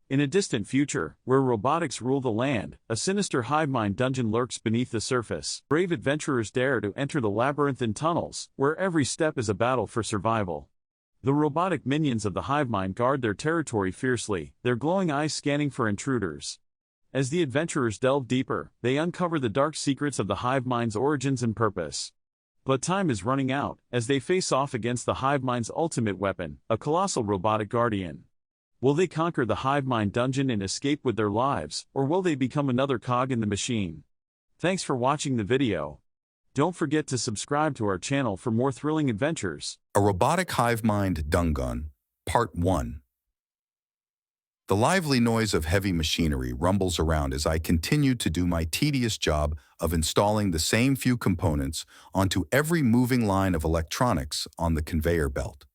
In a distant future, where robotics rule the land, a sinister Hivemind dungeon lurks beneath the surface. Brave adventurers dare to enter the labyrinthine tunnels, where every step is a battle for survival. The robotic minions of the Hivemind guard their territory fiercely, their glowing eyes scanning for intruders. As the adventurers delve deeper, they uncover the dark secrets of the Hivemind's origins and purpose. But time is running out, as they face off against the Hivemind's ultimate weapon, a colossal robotic guardian. Will they conquer the Hivemind dungeon and escape with their lives, or will they become another cog in the machine? Thanks for watching the video. Don't forget to subscribe to our channel for more thrilling adventures. A Robotic Hivemind Dungeon, Part 1. The lively noise of heavy machinery rumbles around as I continue to do my tedious job of installing the same few components onto every moving line of electronics on the conveyor belt.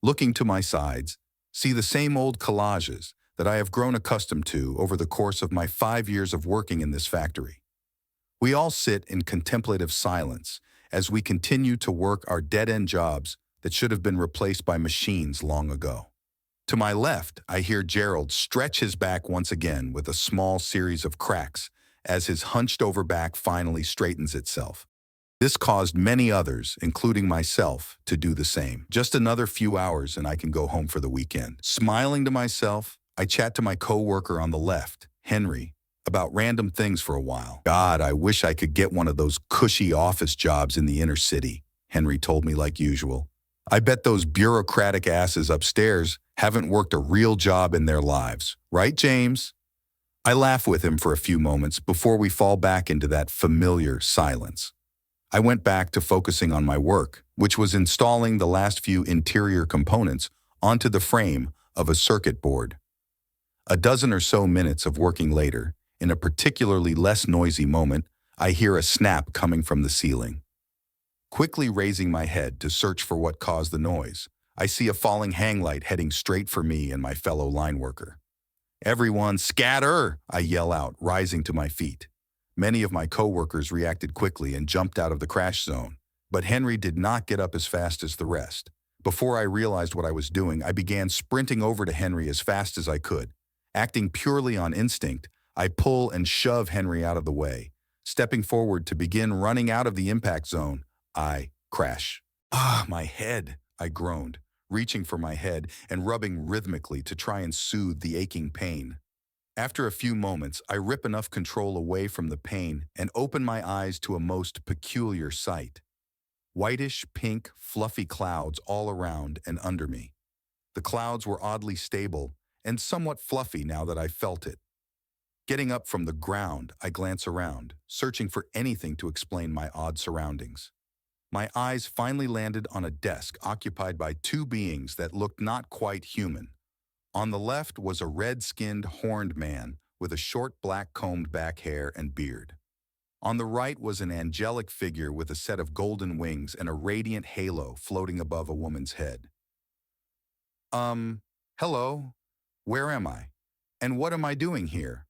Looking to my sides, see the same old collages that I have grown accustomed to over the course of my 5 years of working in this factory. We all sit in contemplative silence as we continue to work our dead-end jobs that should have been replaced by machines long ago. To my left, I hear Gerald stretch his back once again with a small series of cracks as his hunched-over back finally straightens itself. This caused many others, including myself, to do the same. Just another few hours and I can go home for the weekend. Smiling to myself, I chat to my co-worker on the left, Henry, about random things for a while. God, I wish I could get one of those cushy office jobs in the inner city, Henry told me like usual. I bet those bureaucratic asses upstairs haven't worked a real job in their lives. Right, James? I laugh with him for a few moments before we fall back into that familiar silence. I went back to focusing on my work, which was installing the last few interior components onto the frame of a circuit board. A dozen or so minutes of working later, in a particularly less noisy moment, I hear a snap coming from the ceiling. Quickly raising my head to search for what caused the noise, I see a falling hang light heading straight for me and my fellow line worker. "Everyone, scatter!" I yell out, rising to my feet. Many of my co-workers reacted quickly and jumped out of the crash zone, but Henry did not get up as fast as the rest. Before I realized what I was doing, I began sprinting over to Henry as fast as I could. Acting purely on instinct, I pull and shove Henry out of the way. Stepping forward to begin running out of the impact zone, I crash. "Ah, my head," I groaned, reaching for my head and rubbing rhythmically to try and soothe the aching pain. After a few moments, I rip enough control away from the pain and open my eyes to a most peculiar sight. Whitish, pink, fluffy clouds all around and under me. The clouds were oddly stable and somewhat fluffy now that I felt it. Getting up from the ground, I glance around, searching for anything to explain my odd surroundings. My eyes finally landed on a desk occupied by two beings that looked not quite human. On the left was a red-skinned, horned man with a short black combed back hair and beard. On the right was an angelic figure with a set of golden wings and a radiant halo floating above a woman's head. Hello? Where am I? And what am I doing here?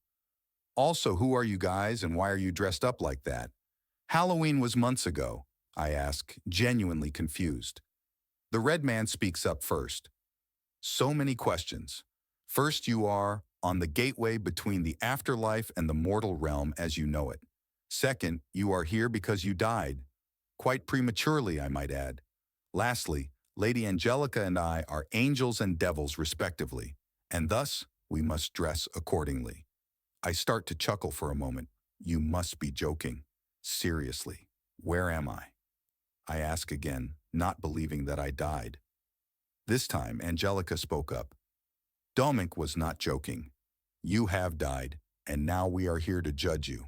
Also, who are you guys and why are you dressed up like that? Halloween was months ago, I ask, genuinely confused. The red man speaks up first. So many questions. First, you are on the gateway between the afterlife and the mortal realm as you know it. Second, you are here because you died. Quite prematurely, I might add. Lastly, Lady Angelica and I are angels and devils respectively, and thus we must dress accordingly. I start to chuckle for a moment. You must be joking. Seriously, where am I? I ask again, not believing that I died. This time, Angelica spoke up. Dominic was not joking. You have died, and now we are here to judge you.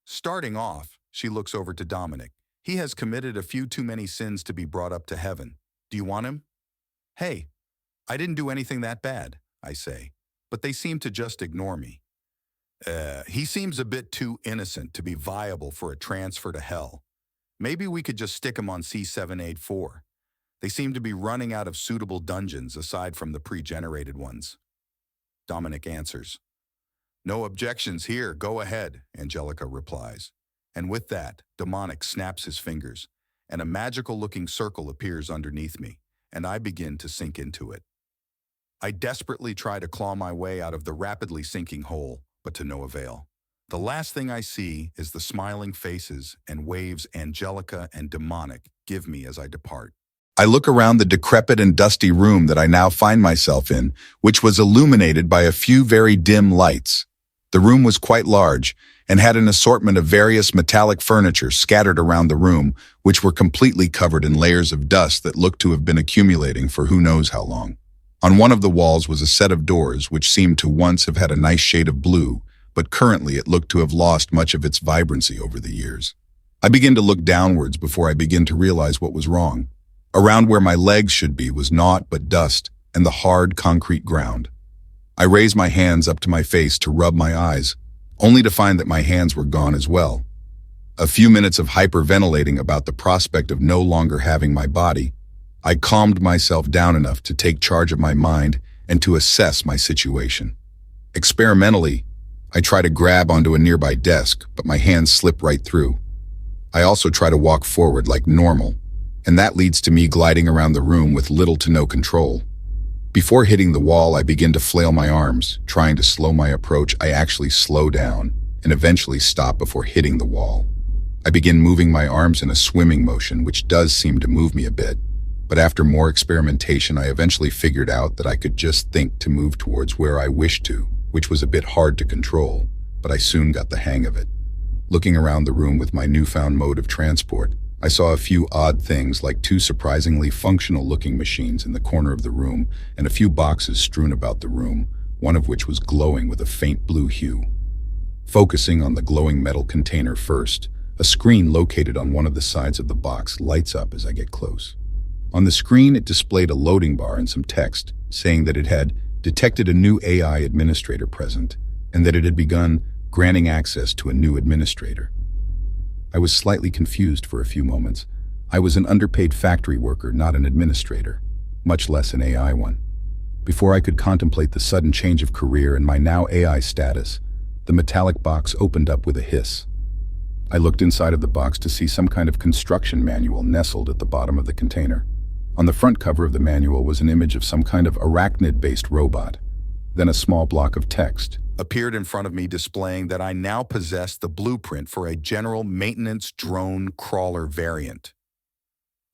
Starting off, she looks over to Dominic. He has committed a few too many sins to be brought up to heaven. Do you want him? Hey, I didn't do anything that bad, I say, but they seem to just ignore me. He seems a bit too innocent to be viable for a transfer to hell. Maybe we could just stick him on C784. They seem to be running out of suitable dungeons aside from the pre-generated ones. Dominic answers. No objections here, go ahead, Angelica replies. And with that, Demonic snaps his fingers, and a magical-looking circle appears underneath me, and I begin to sink into it. I desperately try to claw my way out of the rapidly sinking hole, but to no avail. The last thing I see is the smiling faces and waves Angelica and Demonic give me as I depart. I look around the decrepit and dusty room that I now find myself in, which was illuminated by a few very dim lights. The room was quite large and had an assortment of various metallic furniture scattered around the room, which were completely covered in layers of dust that looked to have been accumulating for who knows how long. On one of the walls was a set of doors which seemed to once have had a nice shade of blue, but currently it looked to have lost much of its vibrancy over the years. I begin to look downwards before I begin to realize what was wrong. Around where my legs should be was naught but dust and the hard concrete ground. I raise my hands up to my face to rub my eyes, only to find that my hands were gone as well. A few minutes of hyperventilating about the prospect of no longer having my body, I calmed myself down enough to take charge of my mind and to assess my situation. Experimentally, I try to grab onto a nearby desk, but my hands slip right through. I also try to walk forward like normal, and that leads to me gliding around the room with little to no control. Before hitting the wall, I begin to flail my arms. Trying to slow my approach, I actually slow down and eventually stop before hitting the wall. I begin moving my arms in a swimming motion, which does seem to move me a bit. But after more experimentation, I eventually figured out that I could just think to move towards where I wished to, which was a bit hard to control, but I soon got the hang of it. Looking around the room with my newfound mode of transport, I saw a few odd things like two surprisingly functional-looking machines in the corner of the room and a few boxes strewn about the room, one of which was glowing with a faint blue hue. Focusing on the glowing metal container first, a screen located on one of the sides of the box lights up as I get close. On the screen, it displayed a loading bar and some text saying that it had detected a new AI administrator present and that it had begun granting access to a new administrator. I was slightly confused for a few moments. I was an underpaid factory worker, not an administrator, much less an AI one. Before I could contemplate the sudden change of career and my now AI status, the metallic box opened up with a hiss. I looked inside of the box to see some kind of construction manual nestled at the bottom of the container. On the front cover of the manual was an image of some kind of arachnid-based robot. Then a small block of text appeared in front of me displaying that I now possessed the blueprint for a general maintenance drone crawler variant.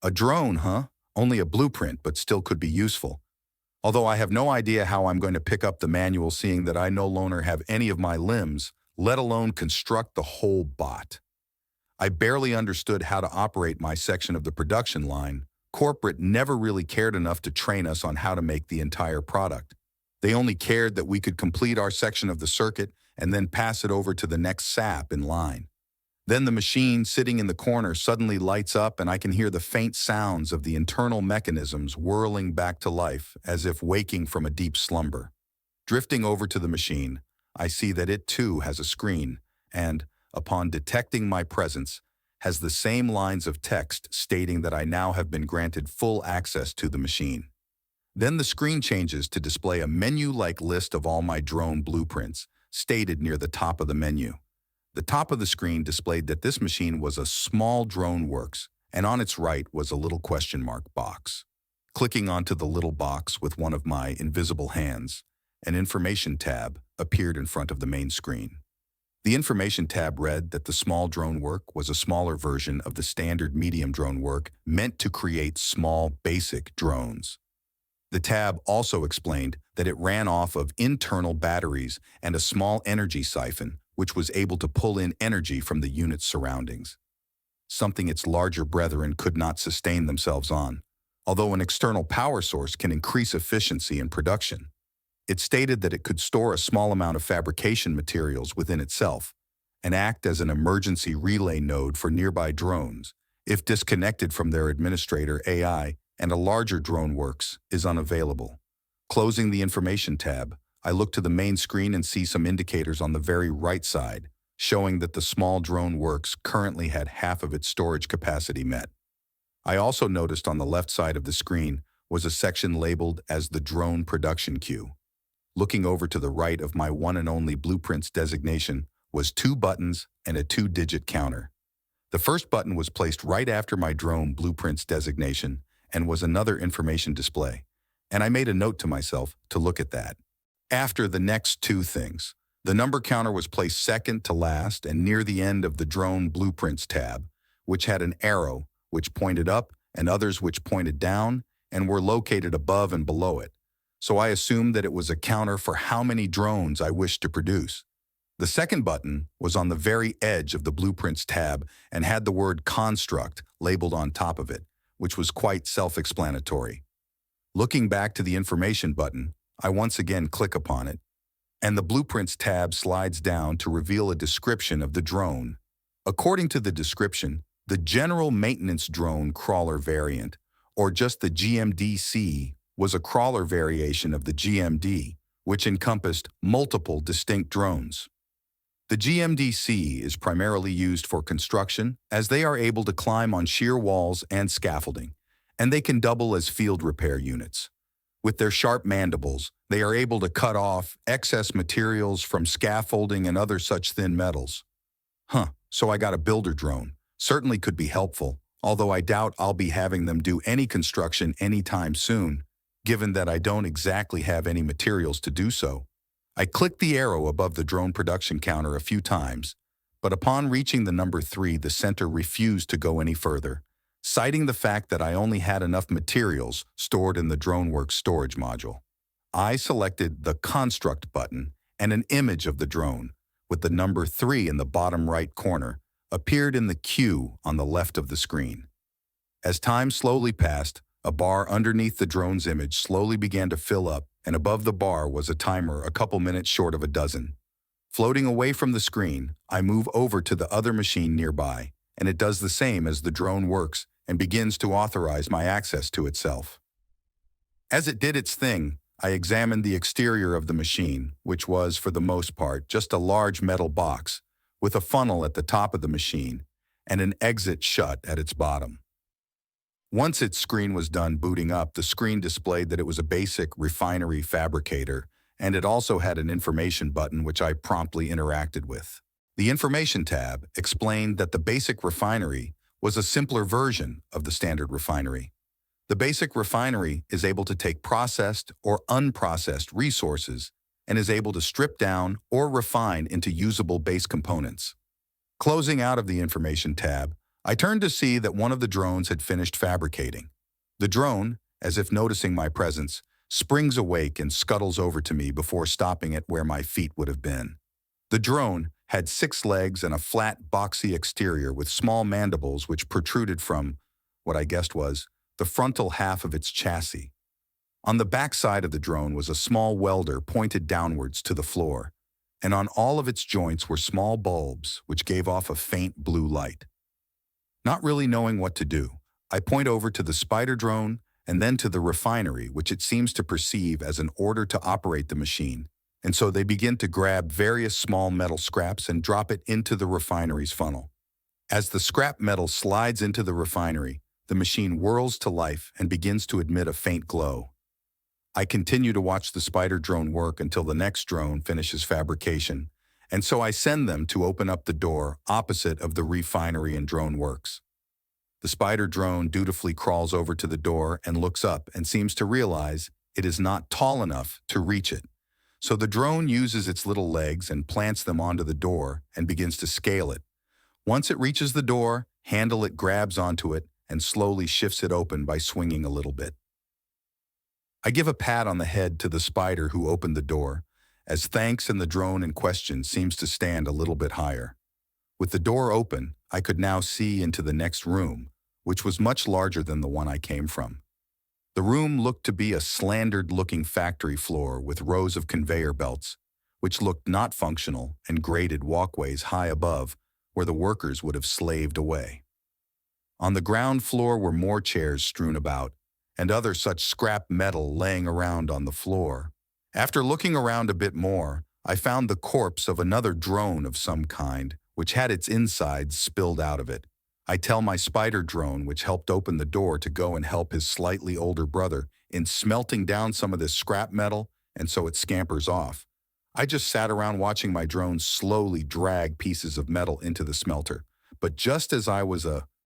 A drone, huh? Only a blueprint, but still could be useful. Although I have no idea how I'm going to pick up the manual seeing that I no longer have any of my limbs, let alone construct the whole bot. I barely understood how to operate my section of the production line. Corporate never really cared enough to train us on how to make the entire product. They only cared that we could complete our section of the circuit and then pass it over to the next sap in line. Then the machine sitting in the corner suddenly lights up and I can hear the faint sounds of the internal mechanisms whirling back to life as if waking from a deep slumber. Drifting over to the machine, I see that it too has a screen and, upon detecting my presence, has the same lines of text stating that I now have been granted full access to the machine. Then the screen changes to display a menu-like list of all my drone blueprints, stated near the top of the menu. The top of the screen displayed that this machine was a small drone works, and on its right was a little question mark box. Clicking onto the little box with one of my invisible hands, an information tab appeared in front of the main screen. The information tab read that the small drone work was a smaller version of the standard medium drone work meant to create small, basic drones. The tab also explained that it ran off of internal batteries and a small energy siphon, which was able to pull in energy from the unit's surroundings, something its larger brethren could not sustain themselves on, although an external power source can increase efficiency in production. It stated that it could store a small amount of fabrication materials within itself and act as an emergency relay node for nearby drones if disconnected from their administrator AI and a larger drone works is unavailable. Closing the information tab, I look to the main screen and see some indicators on the very right side, showing that the small drone works currently had half of its storage capacity met. I also noticed on the left side of the screen was a section labeled as the drone production queue. Looking over to the right of my one and only blueprints designation was 2 buttons and a 2-digit counter. The first button was placed right after my drone blueprints designation and was another information display. and I made a note to myself to look at that. After the next two things, the number counter was placed second to last and near the end of the drone blueprints tab, which had an arrow which pointed up and others which pointed down and were located above and below it. So I assumed that it was a counter for how many drones I wished to produce. The second button was on the very edge of the blueprints tab and had the word construct labeled on top of it, which was quite self-explanatory. Looking back to the information button, I once again click upon it, and the blueprints tab slides down to reveal a description of the drone. According to the description, the General Maintenance Drone Crawler variant, or just the GMDC, was a crawler variation of the GMD, which encompassed multiple distinct drones. The GMDC is primarily used for construction, as they are able to climb on sheer walls and scaffolding, and they can double as field repair units. With their sharp mandibles, they are able to cut off excess materials from scaffolding and other such thin metals. So I got a builder drone. Certainly could be helpful, although I doubt I'll be having them do any construction anytime soon, given that I don't exactly have any materials to do so. I clicked the arrow above the drone production counter a few times, but upon reaching the number 3, the center refused to go any further, citing the fact that I only had enough materials stored in the DroneWorks storage module. I selected the Construct button, and an image of the drone, with the number 3 in the bottom right corner, appeared in the queue on the left of the screen. As time slowly passed, a bar underneath the drone's image slowly began to fill up, and above the bar was a timer a couple minutes short of a dozen. Floating away from the screen, I move over to the other machine nearby, and it does the same as the drone works and begins to authorize my access to itself. As it did its thing, I examined the exterior of the machine, which was, for the most part, just a large metal box, with a funnel at the top of the machine and an exit shut at its bottom. Once its screen was done booting up, the screen displayed that it was a basic refinery fabricator, and it also had an information button which I promptly interacted with. The information tab explained that the basic refinery was a simpler version of the standard refinery. The basic refinery is able to take processed or unprocessed resources and is able to strip down or refine into usable base components. Closing out of the information tab, I turned to see that one of the drones had finished fabricating. The drone, as if noticing my presence, springs awake and scuttles over to me before stopping at where my feet would have been. The drone had 6 legs and a flat, boxy exterior with small mandibles which protruded from, what I guessed was, the frontal half of its chassis. On the back side of the drone was a small welder pointed downwards to the floor, and on all of its joints were small bulbs which gave off a faint blue light. Not really knowing what to do, I point over to the spider drone and then to the refinery, which it seems to perceive as an order to operate the machine, and so they begin to grab various small metal scraps and drop it into the refinery's funnel. As the scrap metal slides into the refinery, the machine whirls to life and begins to emit a faint glow. I continue to watch the spider drone work until the next drone finishes fabrication, and so I send them to open up the door opposite of the refinery and drone works. The spider drone dutifully crawls over to the door and looks up and seems to realize it is not tall enough to reach it. So the drone uses its little legs and plants them onto the door and begins to scale it. Once it reaches the door, handle it grabs onto it and slowly shifts it open by swinging a little bit. I give a pat on the head to the spider who opened the door, as thanks, and the drone in question seems to stand a little bit higher. With the door open, I could now see into the next room, which was much larger than the one I came from. The room looked to be a slandered-looking factory floor with rows of conveyor belts, which looked not functional, and graded walkways high above where the workers would have slaved away. On the ground floor were more chairs strewn about, and other such scrap metal laying around on the floor. After looking around a bit more, I found the corpse of another drone of some kind, which had its insides spilled out of it. I tell my spider drone, which helped open the door, to go and help his slightly older brother in smelting down some of this scrap metal, and so it scampers off. I just sat around watching my drone slowly drag pieces of metal into the smelter, but just as I was